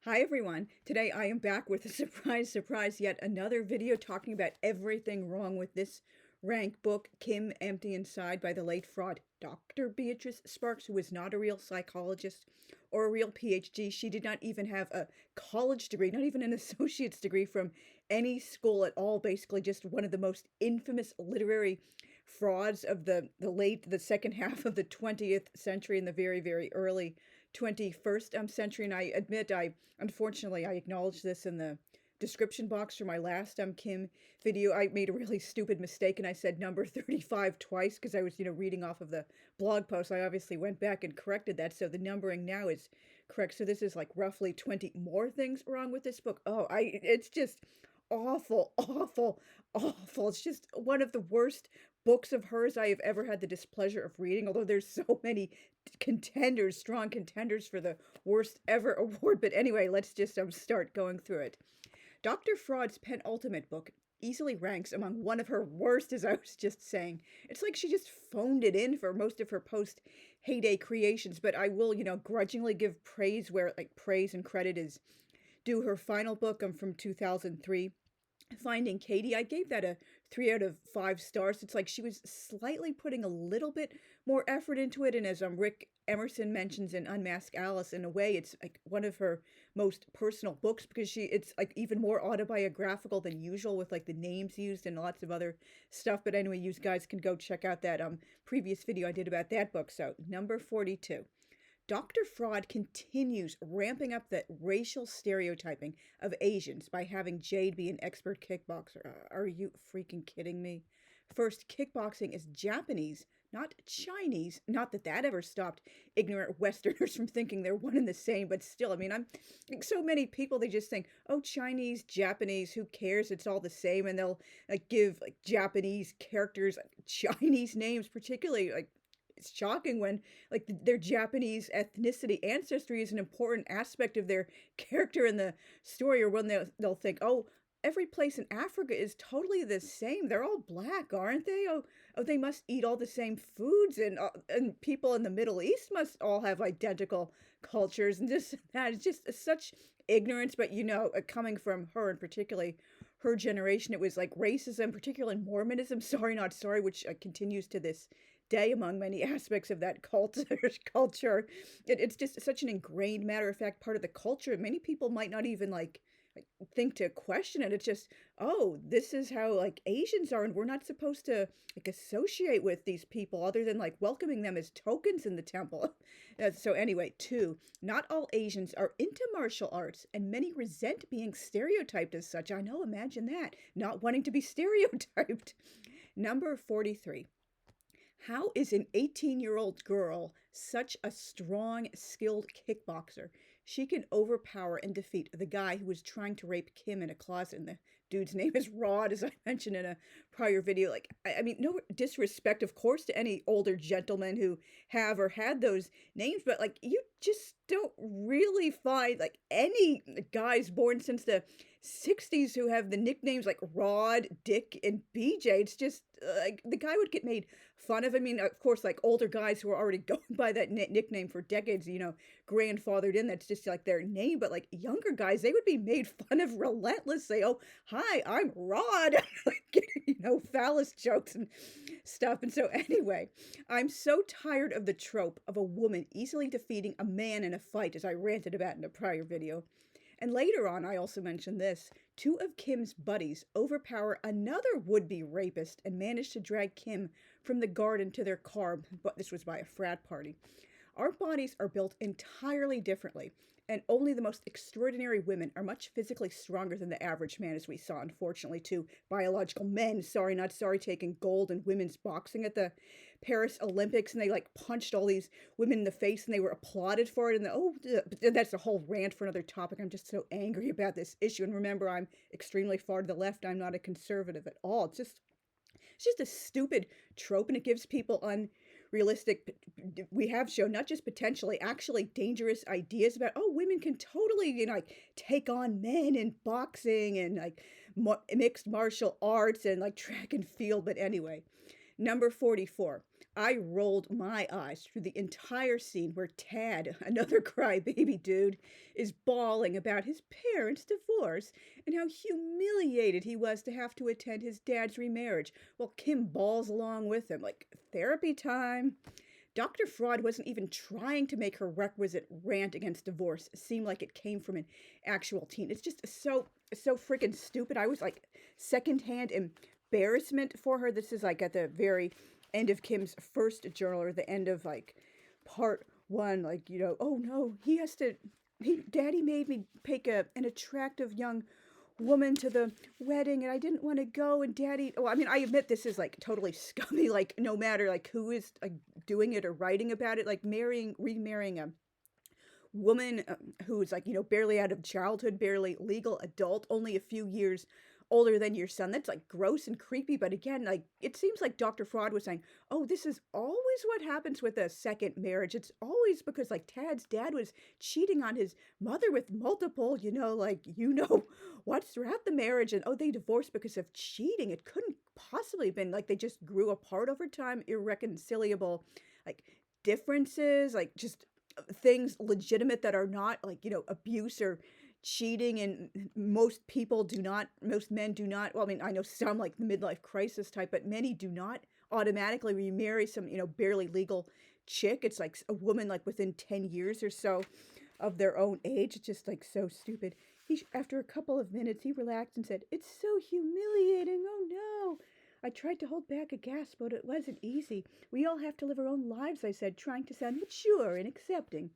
Hi everyone. Today I am back with a surprise, yet another video talking about everything wrong with this rank book, Kim Empty Inside by the late fraud Dr. Beatrice Sparks, who is not a real psychologist or a real PhD. She did not even have a college degree, not even an associate's degree from any school at all. Basically just one of the most infamous literary frauds of the second half of the 20th century and the very early 21st century. And I admit, unfortunately, I acknowledged this in the description box for my last Kim video. I made a really stupid mistake and I said number 35 twice because I was, reading off of the blog post. I obviously went back and corrected that. So the numbering now is correct. So this is like roughly 20 more things wrong with this book. It's just awful. It's just one of the worst books of hers I have ever had the displeasure of reading, although there's so many strong contenders for the worst ever award. But anyway, let's just start going through it. Dr. Fraud's penultimate book easily ranks among one of her worst, as I was just saying. It's like she just phoned it in for most of her post-heyday creations, but I will, grudgingly give praise where, praise and credit is due. Her final book from 2003, Finding Katie, I gave that a 3 out of 5 stars. It's like she was slightly putting a little bit more effort into it, and as Rick Emerson mentions in Unmask Alice, in a way it's like one of her most personal books because it's like even more autobiographical than usual with like the names used and lots of other stuff. But anyway, you guys can go check out that previous video I did about that book. So number 42. Dr. Fraud continues ramping up the racial stereotyping of Asians by having Jade be an expert kickboxer. Are you freaking kidding me? First, kickboxing is Japanese, not Chinese. Not that that ever stopped ignorant Westerners from thinking they're one and the same, but still, I'm like, so many people, they just think, oh, Chinese, Japanese, who cares? It's all the same. And they'll give Japanese characters Chinese names, particularly it's shocking when their Japanese ethnicity ancestry is an important aspect of their character in the story, or when they'll think, oh, every place in Africa is totally the same. They're all black, aren't they? Oh, they must eat all the same foods, and people in the Middle East must all have identical cultures, and that is just such ignorance. But coming from her, and particularly her generation, it was like racism, particularly Mormonism. Sorry, not sorry, which continues to this day among many aspects of that culture. It's just such an ingrained matter of fact part of the culture. Many people might not even think to question it. It's just, oh, this is how Asians are, and we're not supposed to associate with these people other than welcoming them as tokens in the temple. So anyway, 2, not all Asians are into martial arts, and many resent being stereotyped as such. I know, imagine that, not wanting to be stereotyped. Number 43. How is an 18-year-old girl such a strong, skilled kickboxer? She can overpower and defeat the guy who was trying to rape Kim in a closet. And the dude's name is Rod, as I mentioned in a prior video. No disrespect, of course, to any older gentlemen who have or had those names, but you just don't really find any guys born since the 60s who have the nicknames like Rod, Dick, and BJ. It's just the guy would get made fun of. Of course, older guys who are already going by that nickname for decades, grandfathered in, that's just their name. But younger guys, they would be made fun of relentlessly. Oh, hi, I'm Rod. Phallus jokes and stuff. And so anyway, I'm so tired of the trope of a woman easily defeating a man in a fight, as I ranted about in a prior video. And later on, I also mentioned this. 2 of Kim's buddies overpower another would-be rapist and manage to drag Kim from the garden to their car, but this was by a frat party. Our bodies are built entirely differently, and only the most extraordinary women are much physically stronger than the average man, as we saw, unfortunately, 2 biological men, sorry, not sorry, taking gold in women's boxing at the Paris Olympics, and they punched all these women in the face, and they were applauded for it, and that's a whole rant for another topic. I'm just so angry about this issue, and remember, I'm extremely far to the left. I'm not a conservative at all. It's just a stupid trope, and it gives people unrealistic, we have shown, not just potentially, actually dangerous ideas about, oh, women can totally, take on men in boxing and mixed martial arts and track and field. But anyway, number 44. I rolled my eyes through the entire scene where Tad, another crybaby dude, is bawling about his parents' divorce and how humiliated he was to have to attend his dad's remarriage, while Kim bawls along with him like therapy time. Dr. Fraud wasn't even trying to make her requisite rant against divorce seem like it came from an actual teen. It's just so freaking stupid. I was like secondhand embarrassment for her. This is like at the very end of Kim's first journal, or the end of like part one. Like, oh no, Daddy made me pick an attractive young woman to the wedding, and I didn't want to go, and Daddy, well, I mean, I admit this is like totally scummy, like no matter like who is like doing it or writing about it, like remarrying a woman who's like, barely out of childhood, barely legal adult, only a few years older than your son. That's like gross and creepy. But again, like it seems like Dr. Fraud was saying, oh, this is always what happens with a second marriage. It's always because like Tad's dad was cheating on his mother with multiple, what's throughout the marriage. And oh, they divorced because of cheating. It couldn't possibly have been like they just grew apart over time, irreconcilable like differences, like just things legitimate that are not like, abuse or cheating. And most men do not, well, I mean, I know some like the midlife crisis type, but many do not automatically remarry some, barely legal chick. It's like a woman like within 10 years or so of their own age. It's just like so stupid. After a couple of minutes, he relaxed and said, "It's so humiliating. Oh no." I tried to hold back a gasp, but it wasn't easy. "We all have to live our own lives," I said, trying to sound mature and accepting.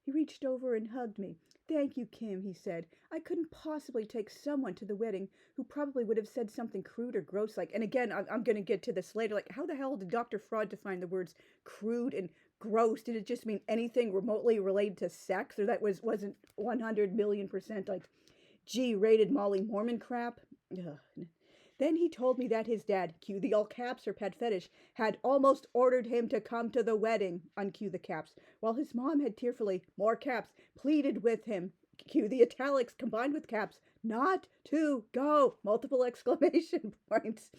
He reached over and hugged me. "Thank you, Kim," he said. "I couldn't possibly take someone to the wedding who probably would have said something crude or gross like," and again, I'm going to get to this later, like how the hell did Dr. Fraud define the words crude and gross? Did it just mean anything remotely related to sex, or that wasn't 100 million% like G-rated Molly Mormon crap? Ugh. Then he told me that his dad, cue the all caps or pet fetish, had almost ordered him to come to the wedding, uncue the caps, while his mom had tearfully, more caps, pleaded with him, cue the italics combined with caps, not to go, multiple exclamation points.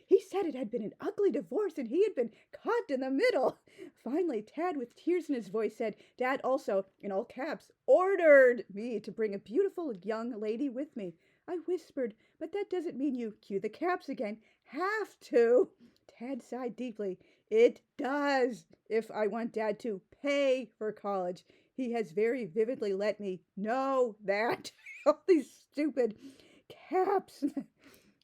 He said it had been an ugly divorce and he had been caught in the middle. Finally, Tad, with tears in his voice, said, Dad also, in all caps, ordered me to bring a beautiful young lady with me. I whispered, "But that doesn't mean you," cue the caps again, "have to." Tad sighed deeply. "It does, if I want Dad to pay for college. He has very vividly let me know that." All these stupid caps.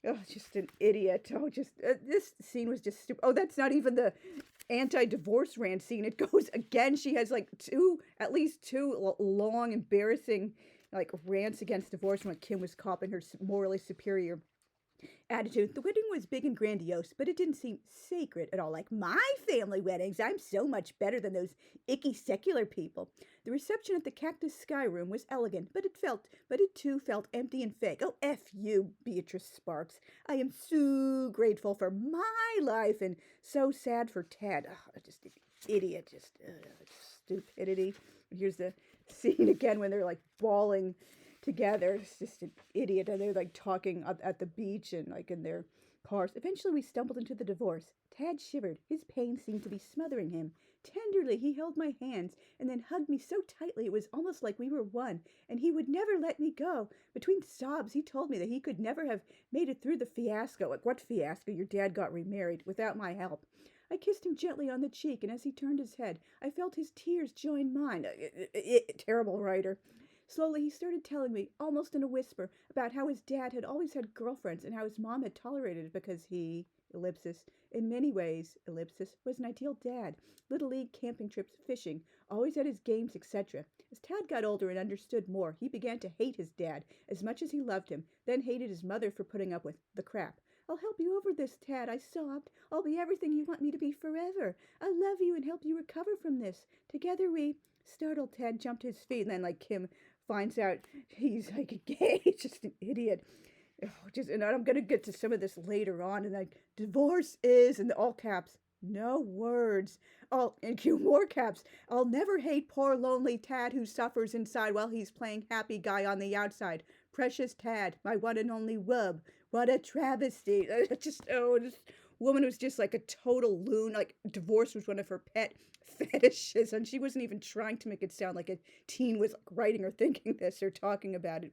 Oh, just an idiot. Oh, just this scene was just stupid. Oh, that's not even the anti-divorce rant scene. It goes again. She has like at least two long, embarrassing like rants against divorce when Kim was copping her morally superior attitude. The wedding was big and grandiose, but it didn't seem sacred at all. Like my family weddings, I'm so much better than those icky secular people. The reception at the Cactus Sky Room was elegant, but it too felt empty and fake. Oh, F you, Beatrice Sparks. I am so grateful for my life and so sad for Tad. Oh, just an idiot, just stupidity. Here's the scene again when they're like bawling together. It's just an idiot. And they're like talking at the beach and like in their cars. Eventually we stumbled into the divorce. Tad shivered. His pain seemed to be smothering him. Tenderly he held my hands and then hugged me so tightly it was almost like we were one, and he would never let me go. Between sobs he told me that he could never have made it through the fiasco. Like, what fiasco? Your dad got remarried without my help. I kissed him gently on the cheek, and as he turned his head, I felt his tears join mine. Terrible writer. Slowly he started telling me, almost in a whisper, about how his dad had always had girlfriends and how his mom had tolerated it because he, ellipsis, in many ways, ellipsis, was an ideal dad. Little league, camping trips, fishing, always at his games, etc. As Tad got older and understood more, he began to hate his dad as much as he loved him, then hated his mother for putting up with the crap. I'll help you over this, Tad, I sobbed. I'll be everything you want me to be forever. I'll love you and help you recover from this. Together we... Startled, Tad jumped to his feet, and then, like, Kim finds out he's, like, gay. Just an idiot. And I'm going to get to some of this later on, and, like, divorce is, in the all caps, no words. And cue more caps. I'll never hate poor lonely Tad who suffers inside while he's playing happy guy on the outside. Precious Tad, my one and only wub. What a travesty. Just woman was just like a total loon. Like divorce was one of her pet fetishes, and she wasn't even trying to make it sound like a teen was like writing or thinking this or talking about it.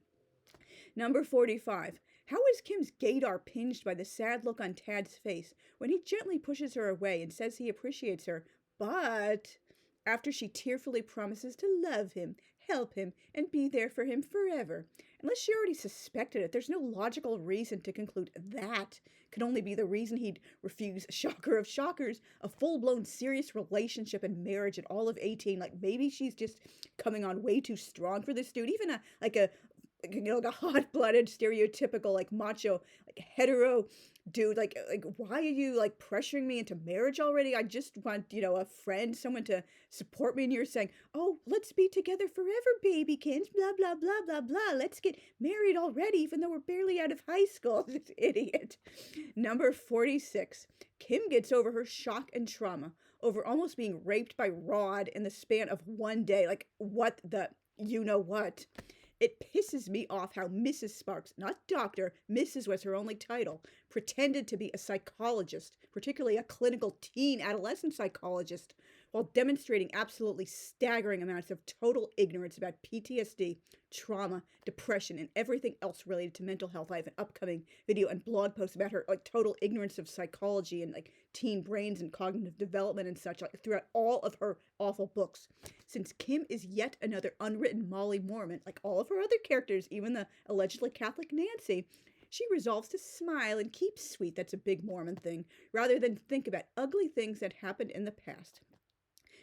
Number 45. How is Kim's gaydar pinged by the sad look on Tad's face when he gently pushes her away and says he appreciates her, but after she tearfully promises to love him, help him, and be there for him forever? Unless she already suspected it, there's no logical reason to conclude that could only be the reason he'd refuse, shocker of shockers, a full-blown serious relationship and marriage at all of 18. Like, maybe she's just coming on way too strong for this dude. Even like a hot-blooded, stereotypical, like, macho, like, hetero dude. Like, why are you, like, pressuring me into marriage already? I just want, a friend, someone to support me, and you're saying, oh, let's be together forever, babykins, blah, blah, blah, blah, blah. Let's get married already, even though we're barely out of high school. This idiot. Number 46. Kim gets over her shock and trauma over almost being raped by Rod in the span of one day. Like, what the you-know-what? It pisses me off how Mrs. Sparks, not doctor, Mrs. was her only title, pretended to be a psychologist, particularly a clinical teen adolescent psychologist, while demonstrating absolutely staggering amounts of total ignorance about PTSD, trauma, depression, and everything else related to mental health. I have an upcoming video and blog post about her total ignorance of psychology and teen brains and cognitive development and such throughout all of her awful books. Since Kim is yet another unwritten Molly Mormon, like all of her other characters, even the allegedly Catholic Nancy, she resolves to smile and keep sweet. That's a big Mormon thing, rather than think about ugly things that happened in the past.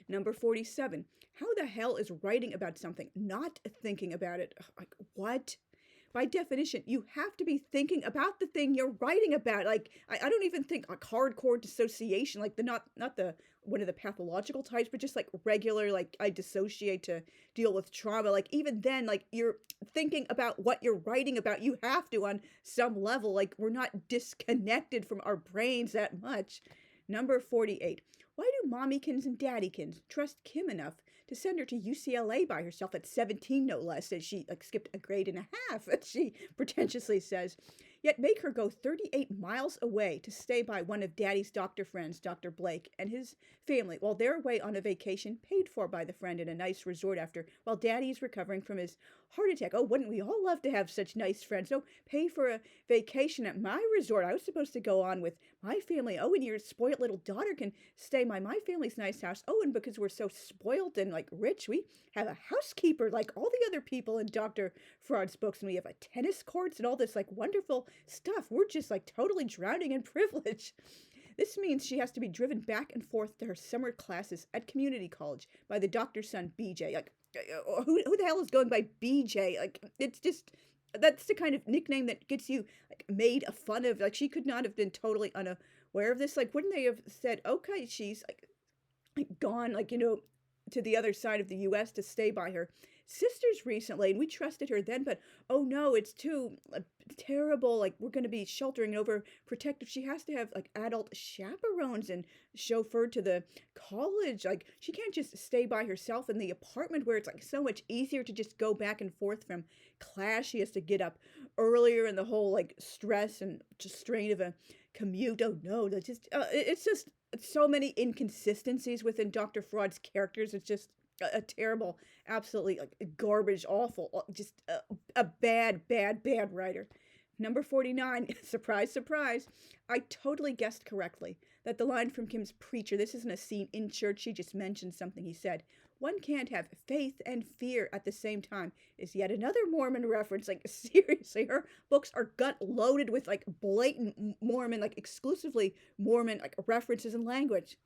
Number 47. How the hell is writing about something not thinking about it? Like, what? By definition, you have to be thinking about the thing you're writing about. Like, I don't even think hardcore dissociation, like not the one of the pathological types, but just regular, I dissociate to deal with trauma. Like, even then, you're thinking about what you're writing about. You have to on some level. Like, we're not disconnected from our brains that much. Number 48. Why do mommykins and daddykins trust Kim enough to send her to UCLA by herself at 17, no less, as she skipped a grade and a half, as she pretentiously says, yet make her go 38 miles away to stay by one of Daddy's doctor friends, Dr. Blake, and his family, while they're away on a vacation paid for by the friend in a nice resort while Daddy is recovering from his heart attack. Oh, wouldn't we all love to have such nice friends? Oh, pay for a vacation at my resort. I was supposed to go on with my family. Oh, and your spoiled little daughter can stay by my family's nice house. Oh, and because we're so spoiled and rich, we have a housekeeper like all the other people in Dr. Fraud's books, and we have a tennis courts and all this wonderful stuff. We're just totally drowning in privilege. This means she has to be driven back and forth to her summer classes at community college by the doctor's son, BJ. Who the hell is going by BJ? It's just, that's the kind of nickname that gets you made fun of. She could not have been totally unaware of this. Wouldn't they have said, okay, she's gone, to the other side of the U.S. to stay by her sisters recently, and we trusted her then, but oh no, it's too terrible. We're going to be sheltering and overprotective. She has to have adult chaperones and chauffeured to the college. She can't just stay by herself in the apartment where it's so much easier to just go back and forth from class. She has to get up earlier, and the whole stress and just strain of a commute. Oh no, that's just it's just so many inconsistencies within Dr. Fraud's characters. It's just a terrible, absolutely garbage, awful, just a bad writer. Number 49, surprise, surprise, I totally guessed correctly that the line from Kim's preacher, this isn't a scene in church, she just mentioned something he said, one can't have faith and fear at the same time, is yet another Mormon reference. Seriously, her books are gut loaded with blatant Mormon, exclusively Mormon references and language.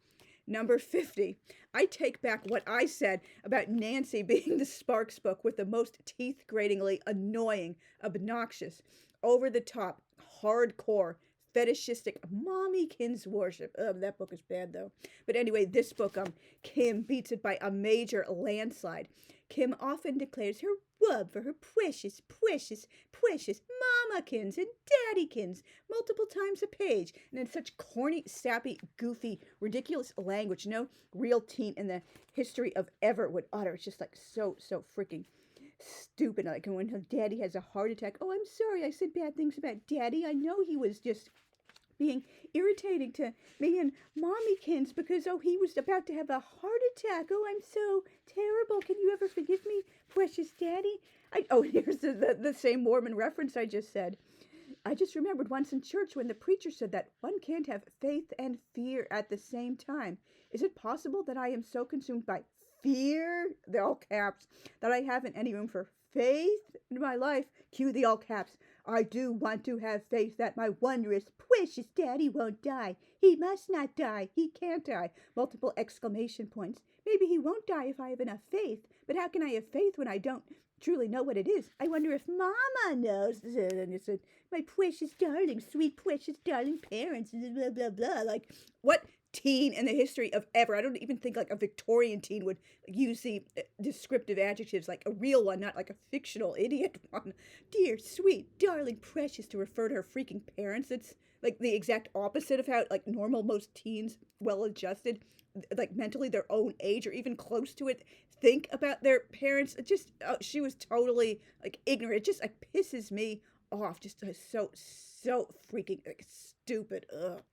Number 50, I take back what I said about Nancy being the Sparks book with the most teeth-gratingly annoying, obnoxious, over-the-top, hardcore, fetishistic mommykins worship. That book is bad though. But anyway, this book, Kim beats it by a major landslide. Kim often declares her love for her precious mamakins and daddykins multiple times a page, and in such corny, sappy, goofy, ridiculous language no real teen in the history of ever would utter. It's just so freaking stupid. When her daddy has a heart attack, oh, I'm sorry I said bad things about daddy. I know he was just being irritating to me and Mommykins because, oh, he was about to have a heart attack. Oh, I'm so terrible. Can you ever forgive me, precious daddy? Here's the same Mormon reference I just said. I just remembered once in church when the preacher said that one can't have faith and fear at the same time. Is it possible that I am so consumed by fear, the all caps, that I haven't any room for faith in my life? Cue the all caps. I do want to have faith that my wondrous, precious daddy won't die. He must not die. He can't die. Multiple exclamation points. Maybe he won't die if I have enough faith. But how can I have faith when I don't truly know what it is? I wonder if Mama knows. And it said, my precious darling, sweet precious darling parents, blah, blah, blah. Like, what teen in the history of ever, I don't even think like a Victorian teen would use the descriptive adjectives, like a real one, not like a fictional idiot one. Dear, sweet, darling, precious, to refer to her freaking parents. It's like the exact opposite of how like normal most teens, well-adjusted, like mentally their own age or even close to it, think about their parents. It just, she was totally like ignorant. It just like pisses me off. Just so freaking like stupid. Ugh.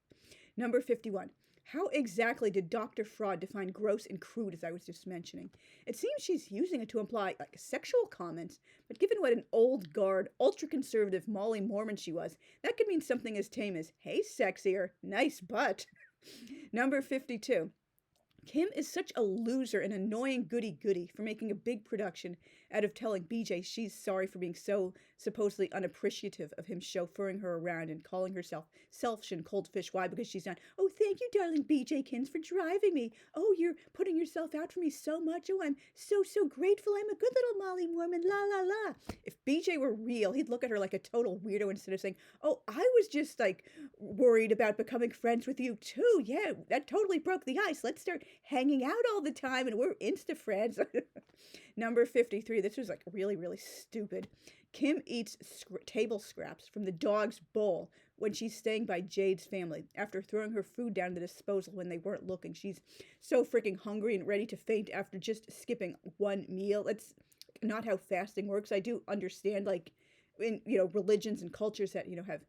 Number 51. How exactly did Dr. Fraud define gross and crude, as I was just mentioning? It seems she's using it to imply like sexual comments, but given what an old guard, ultra-conservative Molly Mormon she was, that could mean something as tame as, hey, sexy, or nice butt. Number 52. Kim is such a loser and annoying goody-goody for making a big production out of telling BJ she's sorry for being so supposedly unappreciative of him chauffeuring her around and calling herself selfish and cold fish. Why? Because she's not, oh, thank you, darling BJ Kins, for driving me. Oh, you're putting yourself out for me so much. Oh, I'm so grateful. I'm a good little Molly Mormon, la, la, la. If BJ were real, he'd look at her like a total weirdo instead of saying, oh, I was just like worried about becoming friends with you too. Yeah, that totally broke the ice. Let's start hanging out all the time and we're insta friends. Number 53. This was like really, really stupid. Kim eats table scraps from the dog's bowl when she's staying by Jade's family after throwing her food down the disposal when they weren't looking. She's so freaking hungry and ready to faint after just skipping one meal. That's not how fasting works. I do understand, like, in, religions and cultures that, have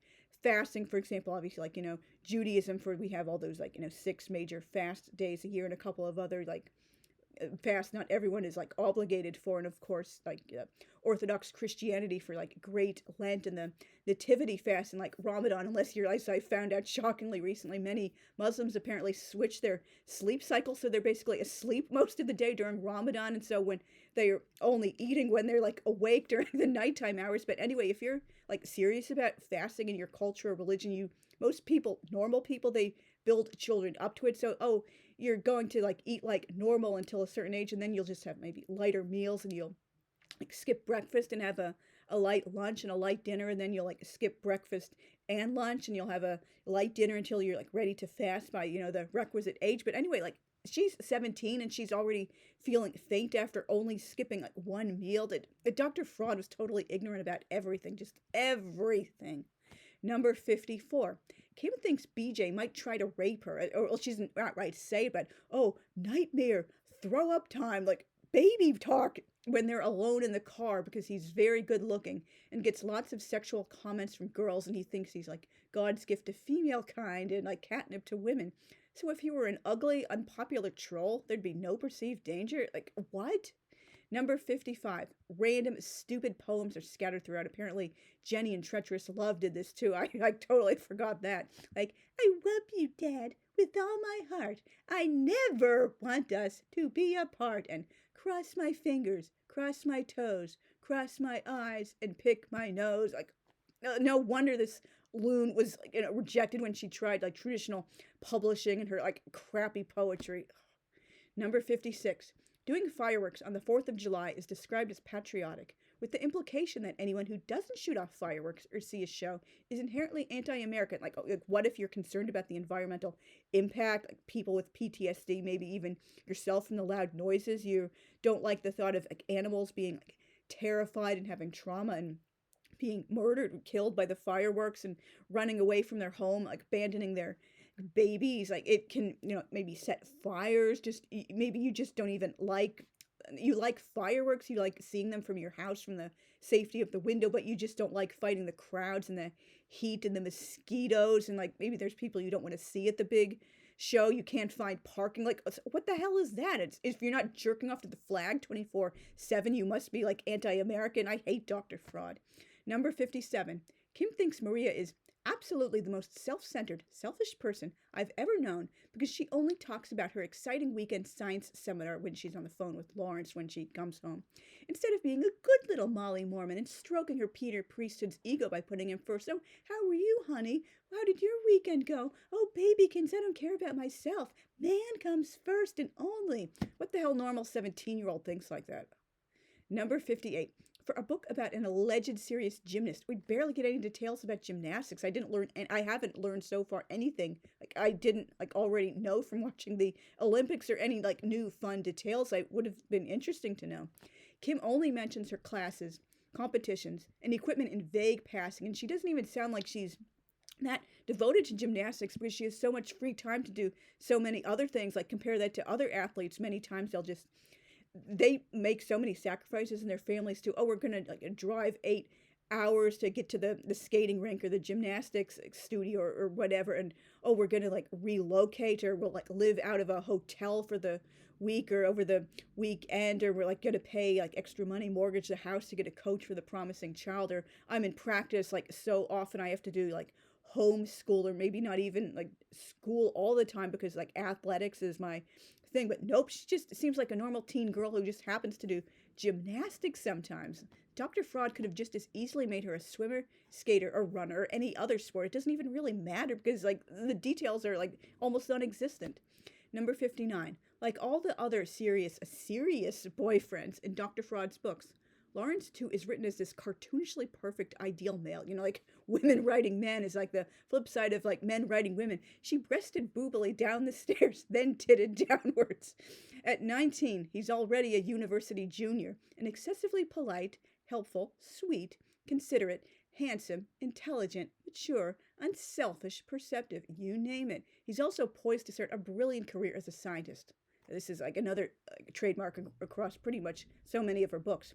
fasting, for example, obviously, like, Judaism, we have all those, like, 6 major fast days a year and a couple of other, like, fast not everyone is like obligated for, and of course like Orthodox Christianity for like Great Lent and the Nativity fast and like Ramadan, unless you're, as I found out shockingly recently, many Muslims apparently switch their sleep cycle, so they're basically asleep most of the day during Ramadan, and so when they're only eating when they're like awake during the nighttime hours. But anyway, if you're like serious about fasting in your culture or religion, most people, normal people, they build children up to it. So, oh, you're going to like eat like normal until a certain age, and then you'll just have maybe lighter meals, and you'll like skip breakfast and have a light lunch and a light dinner, and then you'll like skip breakfast and lunch, and you'll have a light dinner until you're like ready to fast by, the requisite age. But anyway, like she's 17 and she's already feeling faint after only skipping like one meal. That Dr. Fraud was totally ignorant about everything, just everything. Number 54. Kim thinks BJ might try to rape her, or she's not right to say it, but, oh, nightmare, throw up time, like baby talk when they're alone in the car, because he's very good looking and gets lots of sexual comments from girls, and he thinks he's like God's gift to female kind and like catnip to women. So if he were an ugly, unpopular troll, there'd be no perceived danger. Like, what? Number 55. Random stupid poems are scattered throughout. Apparently, Jenny and Treacherous Love did this too. I totally forgot that. Like, I love you, Dad, with all my heart. I never want us to be apart. And cross my fingers, cross my toes, cross my eyes, and pick my nose. Like, no wonder this loon was rejected when she tried like traditional publishing and her like crappy poetry. Number 56. Doing fireworks on the 4th of July is described as patriotic, with the implication that anyone who doesn't shoot off fireworks or see a show is inherently anti-American. Like, what if you're concerned about the environmental impact, like people with PTSD, maybe even yourself from the loud noises? You don't like the thought of like animals being like terrified and having trauma and being murdered or killed by the fireworks and running away from their home, like abandoning their babies. Like, it can maybe set fires. Just maybe you just don't even like you like fireworks, you like seeing them from your house, from the safety of the window, but you just don't like fighting the crowds and the heat and the mosquitoes, and like maybe there's people you don't want to see at the big show. You can't find parking. Like, what the hell is that? It's, if you're not jerking off to the flag 24/7, you must be like anti-American. I hate Dr. Fraud. Number 57. Kim thinks Maria is absolutely the most self-centered, selfish person I've ever known because she only talks about her exciting weekend science seminar when she's on the phone with Lawrence when she comes home, instead of being a good little Molly Mormon and stroking her Peter Priesthood's ego by putting him first. Oh, how were you, honey? How did your weekend go? Oh, babykins, I don't care about myself. Man comes first and only. What the hell normal 17-year-old thinks like that? Number 58. For a book about an alleged serious gymnast, we barely get any details about gymnastics. I didn't learn, and I haven't learned so far anything like I didn't like already know from watching the Olympics, or any like new fun details I would have been interesting to know. Kim only mentions her classes, competitions, and equipment in vague passing, and she doesn't even sound like she's that devoted to gymnastics because she has so much free time to do so many other things. Like, compare that to other athletes. Many times they make so many sacrifices in their families too. Oh, we're going to like drive 8 hours to get to the skating rink or the gymnastics studio or whatever. And, oh, we're going to like relocate, or we'll like live out of a hotel for the week or over the weekend, or we're like going to pay like extra money, mortgage the house to get a coach for the promising child, or I'm in practice like so often I have to do like homeschool, or maybe not even like school all the time because like athletics is my thing. But nope, she just seems like a normal teen girl who just happens to do gymnastics sometimes. Dr. Fraud could have just as easily made her a swimmer, skater, or runner, or any other sport. It doesn't even really matter because like the details are like almost non-existent. Number 59. Like all the other serious boyfriends in Dr. Fraud's books, Lawrence, too, is written as this cartoonishly perfect ideal male. You know, like women writing men is like the flip side of like men writing women. She breasted boobily down the stairs, then titted downwards. At 19, he's already a university junior, and excessively polite, helpful, sweet, considerate, handsome, intelligent, mature, unselfish, perceptive, you name it. He's also poised to start a brilliant career as a scientist. This is like another trademark across pretty much so many of her books.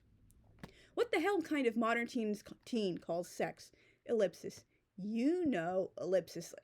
What the hell kind of modern teen calls sex? Ellipsis. You know, ellipsis.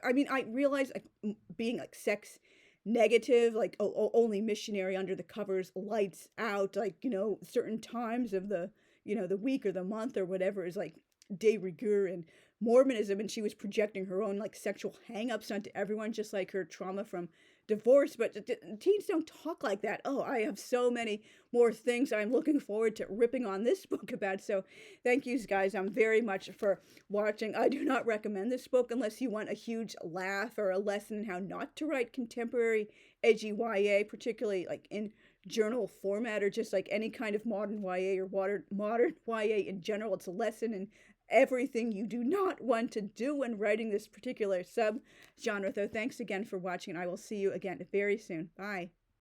I mean, I realize like, being like sex negative, like only missionary under the covers, lights out, like, you know, certain times of the, you know, the week or the month or whatever is like de rigueur in Mormonism, and she was projecting her own like sexual hang-ups onto everyone, just like her trauma from divorce. But teens don't talk like that. Oh, I have so many more things I'm looking forward to ripping on this book about. So thank you guys very much for watching. I do not recommend this book unless you want a huge laugh or a lesson in how not to write contemporary edgy YA, particularly like in journal format, or just like any kind of modern YA or modern YA in general. It's a lesson in everything you do not want to do when writing this particular sub-genre. Though, thanks again for watching, and I will see you again very soon. Bye.